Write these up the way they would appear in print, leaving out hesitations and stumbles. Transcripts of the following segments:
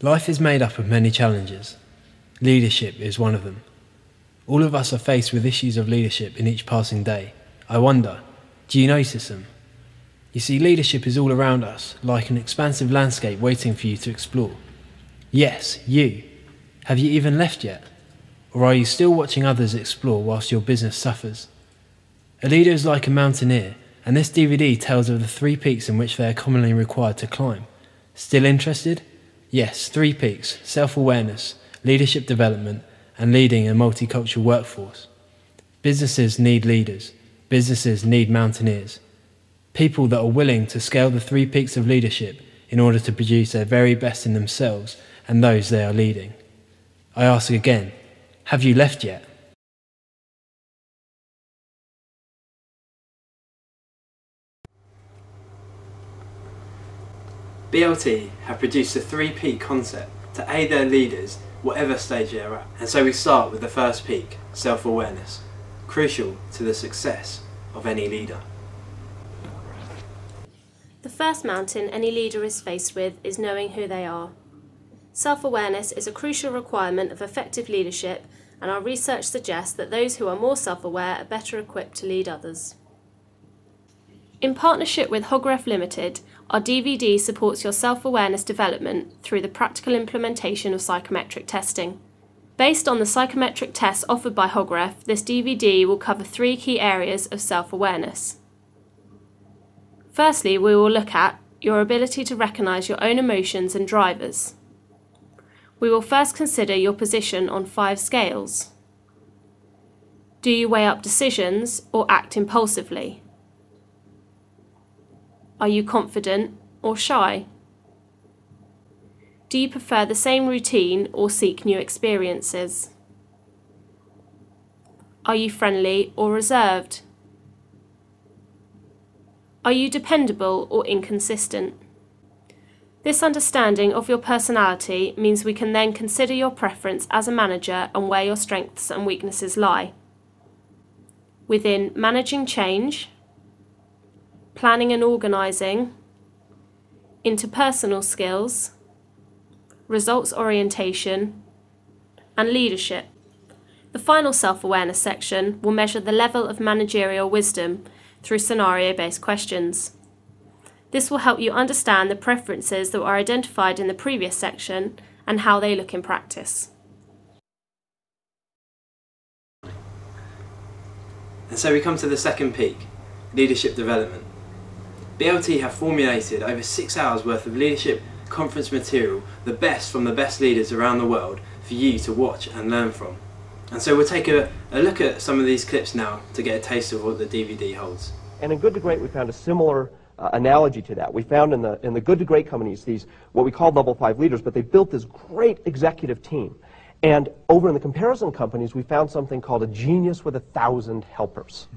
Life is made up of many challenges. Leadership is one of them. All of us are faced with issues of leadership in each passing day. I wonder, do you notice them? You see, leadership is all around us, like an expansive landscape waiting for you to explore. Yes, you. Have you even left yet? Or are you still watching others explore whilst your business suffers? A leader is like a mountaineer, and this DVD tells of the 3 peaks in which they are commonly required to climb. Still interested? Yes, 3 peaks: self-awareness, leadership development, and leading a multicultural workforce. Businesses need leaders. Businesses need mountaineers. People that are willing to scale the 3 peaks of leadership in order to produce their very best in themselves and those they are leading. I ask again, have you left yet? BLT have produced a 3-peak concept to aid their leaders whatever stage they are at. And so we start with the first peak, self-awareness, crucial to the success of any leader. The first mountain any leader is faced with is knowing who they are. Self-awareness is a crucial requirement of effective leadership, and our research suggests that those who are more self-aware are better equipped to lead others. In partnership with Hogref Limited, our DVD supports your self-awareness development through the practical implementation of psychometric testing. Based on the psychometric tests offered by Hogref, this DVD will cover 3 key areas of self-awareness. Firstly, we will look at your ability to recognise your own emotions and drivers. We will first consider your position on 5 scales. Do you weigh up decisions or act impulsively? Are you confident or shy? Do you prefer the same routine or seek new experiences? Are you friendly or reserved? Are you dependable or inconsistent? This understanding of your personality means we can then consider your preference as a manager and where your strengths and weaknesses lie. Within managing change, planning and organising, interpersonal skills, results orientation, and leadership. The final self-awareness section will measure the level of managerial wisdom through scenario-based questions. This will help you understand the preferences that were identified in the previous section and how they look in practice. And so we come to the second peak, leadership development. BLT have formulated over 6 hours worth of leadership conference material, the best from the best leaders around the world, for you to watch and learn from. And so we'll take a look at some of these clips now to get a taste of what the DVD holds. And in Good to Great we found a similar analogy to that. We found in the Good to Great companies these what we call level 5 leaders, but they built this great executive team. And over in the comparison companies, we found something called a genius with 1,000 helpers.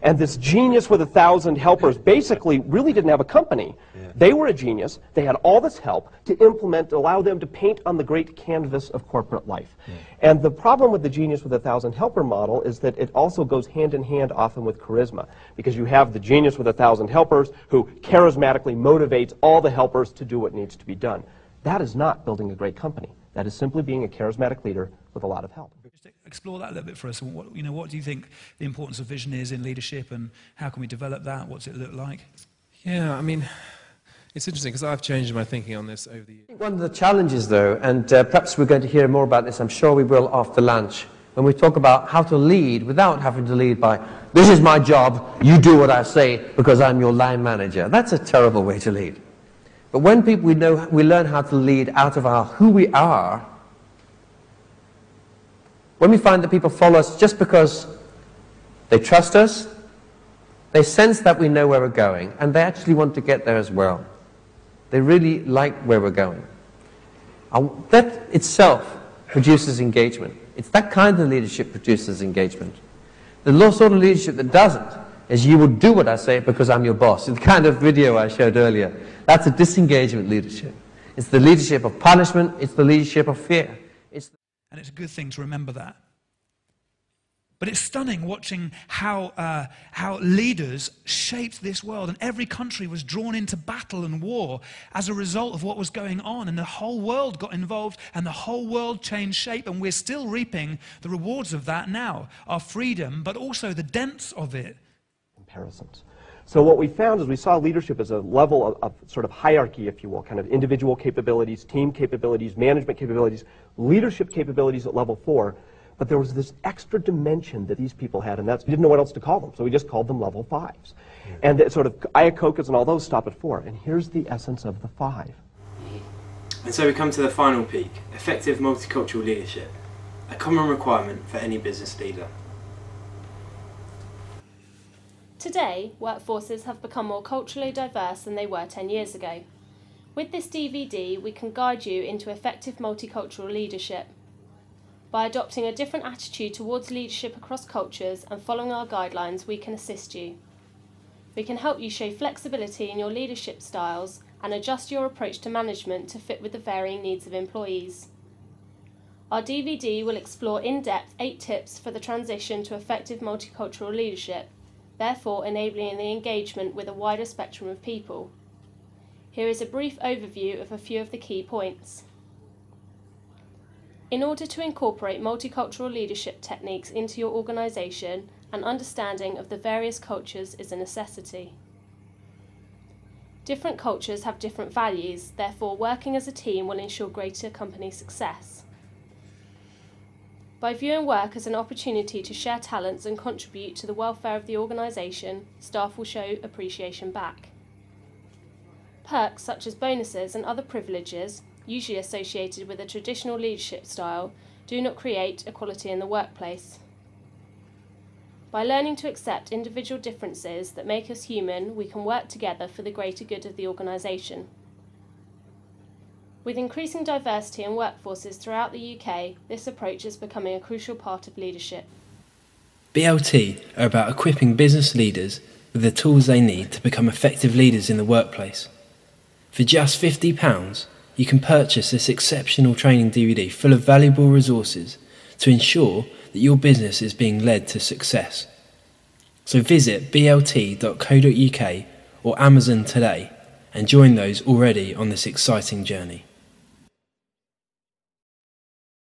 And this genius with 1,000 helpers basically really didn't have a company. Yeah. They were a genius. They had all this help to implement, to allow them to paint on the great canvas of corporate life. Yeah. And the problem with the genius with 1,000 helper model is that it also goes hand in hand often with charisma, because you have the genius with 1,000 helpers who charismatically motivates all the helpers to do what needs to be done. That is not building a great company. That is simply being a charismatic leader with a lot of help. Just explore that a little bit for us. What do you think the importance of vision is in leadership, and how can we develop that? What's it look like? Yeah, I mean, it's interesting because I've changed my thinking on this over the years. One of the challenges, though, and perhaps we're going to hear more about this, I'm sure we will after lunch, when we talk about how to lead without having to lead by, this is my job, you do what I say because I'm your line manager. That's a terrible way to lead. But when we learn how to lead out of who we are, when we find that people follow us just because they trust us, they sense that we know where we're going, and they actually want to get there as well. They really like where we're going. That itself produces engagement. It's that kind of leadership produces engagement. The sort of leadership that doesn't is you will do what I say because I'm your boss. The kind of video I showed earlier. That's a disengagement leadership. It's the leadership of punishment. It's the leadership of fear. And it's a good thing to remember that. But it's stunning watching how leaders shaped this world, and every country was drawn into battle and war as a result of what was going on, and the whole world got involved, and the whole world changed shape, and we're still reaping the rewards of that now, our freedom, but also the dents of it. Comparisons. So what we found is we saw leadership as a level of sort of hierarchy, if you will, kind of individual capabilities, team capabilities, management capabilities, leadership capabilities at level 4. But there was this extra dimension that these people had, and we didn't know what else to call them, so we just called them level 5s. And sort of Iacocas and all those stop at 4. And here's the essence of the 5. And so we come to the final peak, effective multicultural leadership, a common requirement for any business leader. Today, workforces have become more culturally diverse than they were 10 years ago. With this DVD, we can guide you into effective multicultural leadership. By adopting a different attitude towards leadership across cultures and following our guidelines, we can assist you. We can help you show flexibility in your leadership styles and adjust your approach to management to fit with the varying needs of employees. Our DVD will explore in-depth 8 tips for the transition to effective multicultural leadership, therefore enabling the engagement with a wider spectrum of people. Here is a brief overview of a few of the key points. In order to incorporate multicultural leadership techniques into your organisation, an understanding of the various cultures is a necessity. Different cultures have different values, therefore working as a team will ensure greater company success. By viewing work as an opportunity to share talents and contribute to the welfare of the organisation, staff will show appreciation back. Perks such as bonuses and other privileges, usually associated with a traditional leadership style, do not create equality in the workplace. By learning to accept individual differences that make us human, we can work together for the greater good of the organisation. With increasing diversity in workforces throughout the UK, this approach is becoming a crucial part of leadership. BLT are about equipping business leaders with the tools they need to become effective leaders in the workplace. For just £50, you can purchase this exceptional training DVD full of valuable resources to ensure that your business is being led to success. So visit blt.co.uk or Amazon today and join those already on this exciting journey.